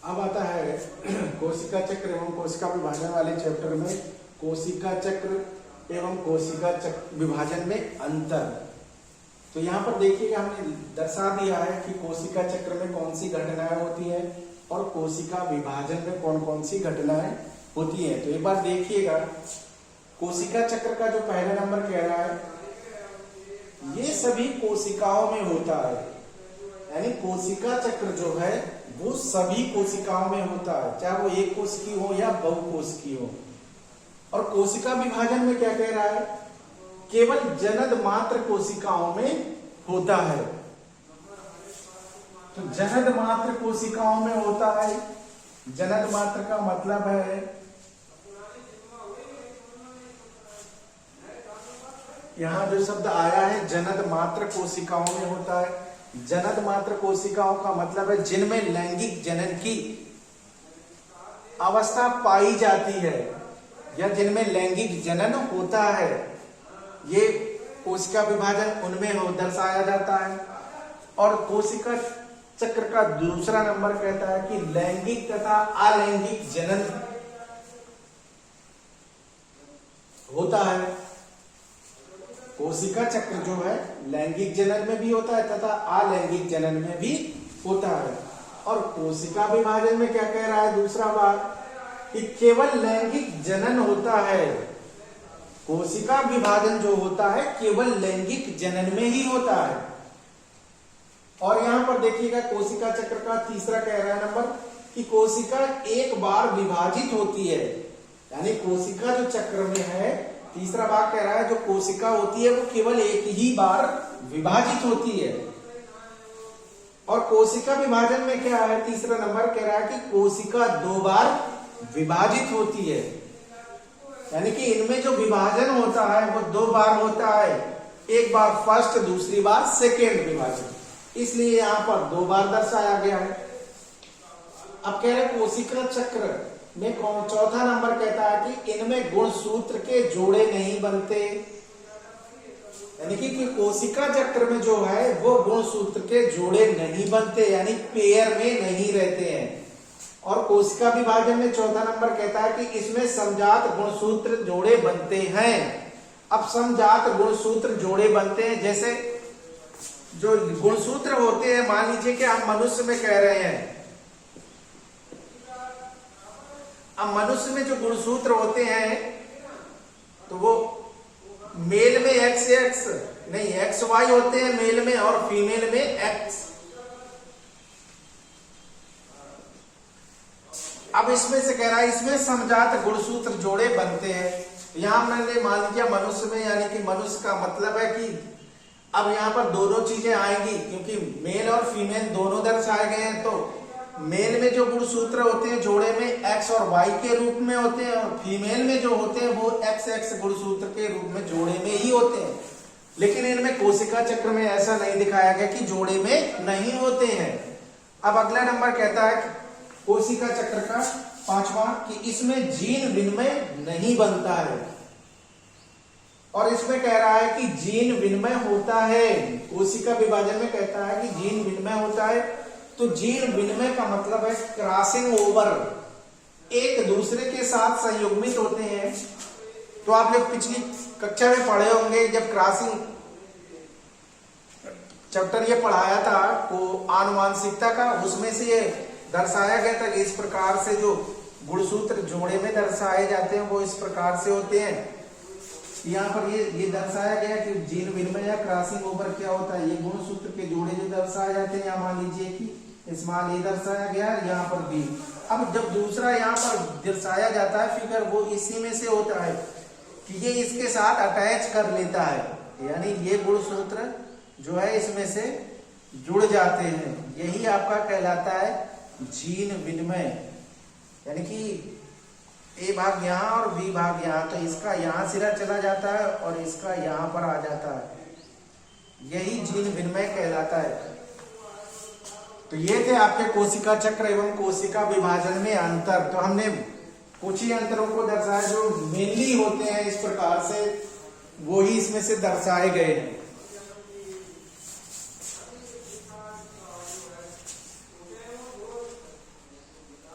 अब आता है कोशिका चक्र एवं कोशिका विभाजन वाले चैप्टर में कोशिका चक्र एवं कोशिका चक्र विभाजन में अंतर। तो यहाँ पर देखिएगा हमने दर्शा दिया है कि कोशिका चक्र में कौन सी घटनाएं होती हैं और कोशिका विभाजन में कौन कौन सी घटनाएं होती हैं। तो एक बार देखिएगा, कोशिका चक्र का जो पहला नंबर कह रहा है ये सभी कोशिकाओं में होता है, यानी कोशिका चक्र जो है वो सभी कोशिकाओं में होता है, चाहे वो एक कोशिकी हो या बहुकोशिकी हो। और कोशिका विभाजन में क्या कह रहा है, केवल जनन मात्र कोशिकाओं में होता है। तो जनन मात्र कोशिकाओं में होता है। जनन मात्र का मतलब है यहां जो शब्द आया है जनन मात्र कोशिकाओं में होता है। जनन मात्र कोशिकाओं का मतलब है जिनमें लैंगिक जनन की अवस्था पाई जाती है या जिनमें लैंगिक जनन होता है, ये कोशिका विभाजन उनमें हो दर्शाया जाता है। और कोशिका चक्र का दूसरा नंबर कहता है कि लैंगिक तथा अलैंगिक जनन होता है। कोशिका चक्र जो है लैंगिक जनन में भी होता है तथा अलैंगिक जनन में भी होता है। और कोशिका विभाजन में क्या कह रहा है दूसरा भाग, कि केवल लैंगिक जनन होता है। कोशिका विभाजन जो होता है केवल लैंगिक जनन में ही होता है। और यहां पर देखिएगा कोशिका चक्र का तीसरा कह रहा है नंबर कि कोशिका एक बार विभाजित होती है, यानी कोशिका जो चक्र में है तीसरा भाग कह रहा है जो कोशिका होती है वो केवल एक ही बार विभाजित होती है। और कोशिका विभाजन में क्या है, तीसरा नंबर कह रहा है कि कोशिका दो बार विभाजित होती है, यानी कि इनमें जो विभाजन होता है वो दो बार होता है, एक बार फर्स्ट दूसरी बार सेकेंड विभाजन, इसलिए यहां पर दो बार दर्शाया गया है। अब कह रहे कोशिका चक्र में चौथा नंबर कहता है कि इनमें गुणसूत्र के जोड़े नहीं बनते, यानी कि कोशिका चक्र में जो है वो गुणसूत्र के जोड़े नहीं बनते, यानी पेयर में नहीं रहते हैं। और कोशिका विभाजन में चौथा नंबर कहता है कि इसमें समजात गुणसूत्र जोड़े बनते हैं। अब समजात गुणसूत्र जोड़े बनते हैं, जैसे जो गुणसूत्र होते हैं, मान लीजिए कि हम मनुष्य में कह रहे हैं, अब मनुष्य में जो गुणसूत्र होते हैं तो वो मेल में XX नहीं XY होते हैं मेल में, और फीमेल में X। अब इसमें से कह रहा है इसमें समजात गुणसूत्र जोड़े बनते हैं। यहां मैंने मान लिया मनुष्य में, यानी कि मनुष्य का मतलब है कि अब यहां पर दोनों चीजें आएंगी, क्योंकि मेल और फीमेल दोनों दर्शाए गए हैं। तो मेल में जो गुणसूत्र होते हैं जोड़े में X और Y के रूप में होते हैं, और फीमेल में जो होते हैं वो XX गुणसूत्र के रूप में जोड़े में ही होते हैं। लेकिन इनमें कोशिका चक्र में ऐसा नहीं दिखाया गया कि जोड़े में नहीं होते हैं। अब अगला नंबर कहता है कोशिका चक्र का पांचवा कि इसमें जीन विनिमय नहीं बनता है। और इसमें कह रहा है कि जीन विनिमय होता है। कोशिका विभाजन में कहता है कि जीन विनिमय होता है। तो जीन विनिमय का मतलब है क्रॉसिंग ओवर, एक दूसरे के साथ संयुग्मित होते हैं। तो आप लोग पिछली कक्षा में पढ़े होंगे जब क्रॉसिंग चैप्टर ये पढ़ाया था को आनुवांशिकता का, उसमें से ये दर्शाया गया था कि इस प्रकार से जो गुणसूत्र जोड़े में दर्शाए जाते हैं वो इस प्रकार से होते हैं। यहाँ पर ये दर्शाया गया कि जीन विनिमय या क्रॉसिंग ओवर क्या होता है। ये गुणसूत्र के जोड़े जो दर्शाए जाते हैं, यहाँ मान लीजिए कि स्मॉल ए दर्शाया गया, यहाँ पर बी। अब जब दूसरा यहाँ पर दर्शाया जाता है फिगर, वो इसी में से होता है कि ये इसके साथ अटैच कर लेता है, यानी ये गुणसूत्र जो है इसमें से जुड़ जाते हैं। यही आपका कहलाता है जीन विनिमय, यानी कि ए भाग यहाँ और बी भाग यहाँ, तो इसका यहाँ सिरा चला जाता है और इसका यहाँ पर आ जाता है, यही जीन विनिमय कहलाता है। तो ये थे आपके कोशिका चक्र एवं कोशिका विभाजन में अंतर। तो हमने कुछ ही अंतरों को दर्शाया जो मेनली होते हैं इस प्रकार से, वो ही इसमें से दर्शाए गए हैं।